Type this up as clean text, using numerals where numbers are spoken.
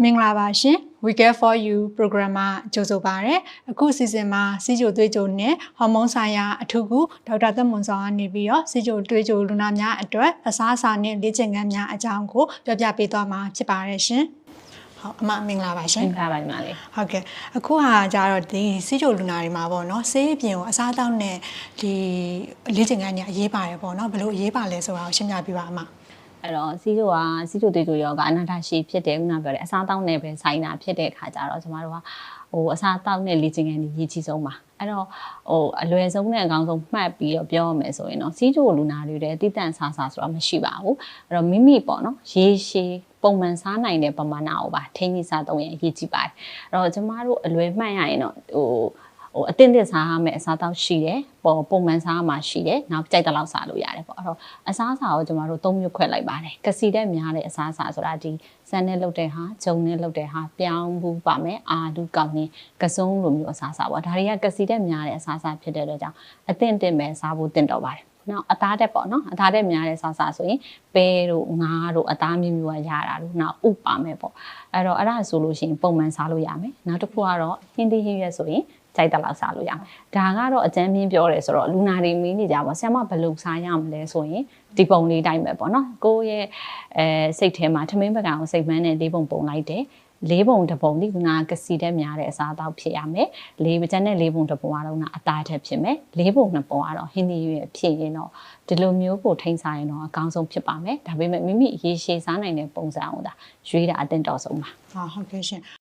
မင်္ဂလာပါရှင် We Care for You program မှာကြိုဆိုပါရစေ။အခုစီစဉ်မှာစီဂျိုသွေးကြိုနဲ့ဟော်မုန်းဆိုင်ရာအထူးကုဒေါက်တာသက်မွန်ဆောင်ကနေပြီးတော့စီဂျိုသွေးကြိုလူနာများအတွက်အစားအစာနဲ့လေ့ကျင့်ခန်းများအကြောင်းကိုပြောပြပေးသွားမှာဖြစ်ပါတယ်ရှင်။ဟုတ်အမမင်္ဂလာပါရှင် မင်္ဂလာပါညီမလေး ဟုတ်ကဲ့အခုဟာကြတော့ဒီစီဂျိုလူနာတွေမှာပေါ့နော်ဆေးအပြင်ကိုအစားအသောက်နဲ့ဒီလေ့ကျင့်ခန်းကြီးအရေးပါတယ်ပေါ့နော်ဘယ်လိုအရေးပါလဲဆိုတာကိုရှင်းပြပေးပါအမအဲ့တော့စီးကျိုသွေးကြိုရောကအနာတာရှည်ဖြစ်တယ်ခုနပြောတယ်အစားအသောက်နဲ့ပဲဆိုင်တာဖြစ်တဲ့အခါကျတော့ကျမတို့ကအစားအသောက်နဲ့လေ့ကျင့်ခန်းကြီးရည်ကြီးဆုံးပါအဲ့တော့အလွယ်ဆုံးနဲ့အကောင်းဆုံးမှတ်ပြီးတော့ပြောရမယ်ဆိုရင်တော့စီးကျိုလူနာတွေတဲ့တိတန့်စားဆိုတာမရှိပါဘူးအဲ့တော့မိမိပေါ့နော်ရေရှည်ပုံမှန်စားနိုင်တဲ့ပမာဏကိုပါထိန်းသိမ်းစားသုံးရင်အရေးကြီးပါတယ်အဲ့တော့ကျမတို့အလွယ်မှတ်ရရင်တော့အတင်းတင်းစားရမယ်အစားတောက်ရှိတယ်ပုံမှန်စားမှရှိတယ်နောက်ကြိုက်တဲ့လောက်စားလို့ရတယ်ပေါ့အဲ့တော့အစားအစာကိုကျမတို့၃မျိုးခွဲလိုက်ပါတယ်ကစီတဲ့များတဲ့အစားအစာဆိုတာဒီစမ်းနဲ့လုပ်တဲ့ဟာဂျုံနဲ့လုပ်တဲ့ဟာပြောင်းဘူးပါမယ်အာလူကောင်းနေကစုံလိုမျိုးအစားအစာပေါ့ဒါတွေကကစီတဲ့များတဲ့အစားအစာဖြစ်တဲ့အတွက်ကြောင့်အတင်းတင်းပဲစားဖို့တင်တော့ပါတယ်နောက်အသားတက်ပေါ့နော်အသားတက်များတဲ့စားဆိုရင်ပဲတို့ငါးတို့အသားမျိုးမျိုးရတာတို့နောက်ဥပါမယ်ပေါ့အဲ့တော့အဲ့ဒါဆိုလို့ရှိရင်ပုံမှန်စားလို့ရမယ်နောက်တစ်ခုကတော့ဟင်းသီးဟင်းရွက်ဆိုရင်ကြိုက်တဲ့လောက်စားလို့ရမယ်ဒါကတော့အကျဉ်းပြင်းပြောတယ်ဆိုတော့လူနာတွေမင်းနေကြပါဆရာမဘယ်လိုစားရမလဲဆိုရင်ဒီပုံလေးတိုင်းပဲပေါ့နော်ကိုယ့်ရဲ့စိတ်ထဲမှာထမင်းပကံကိုစိတ်မှန်းနဲ့၄ပုံပုံလိုက်တယ်၄ပုံတစ်ပုံဒီကကစီတဲ့များတဲ့အစားအသောက်ဖြစ်ရမယ်၄ကျန်တဲ့၄ပုံတစ်ပုံကတော့အသားထက်ဖြစ်မယ်၄ပုံနှစ်ပုံကတော့ဟင်းသီးရွက်ဖြစ်ရင်တော့ဒီလိုမျိုးကိုထိန်းစားရင်တော့အကောင်းဆုံးဖြစ်ပါမယ်ဒါပေမဲ့မိမိရေရှည်စားနိုင်တဲ့ပုံစံအောင်ဒါရွေးတာအသင့်တော်ဆုံးပါဟုတ်ကဲ့ရှင်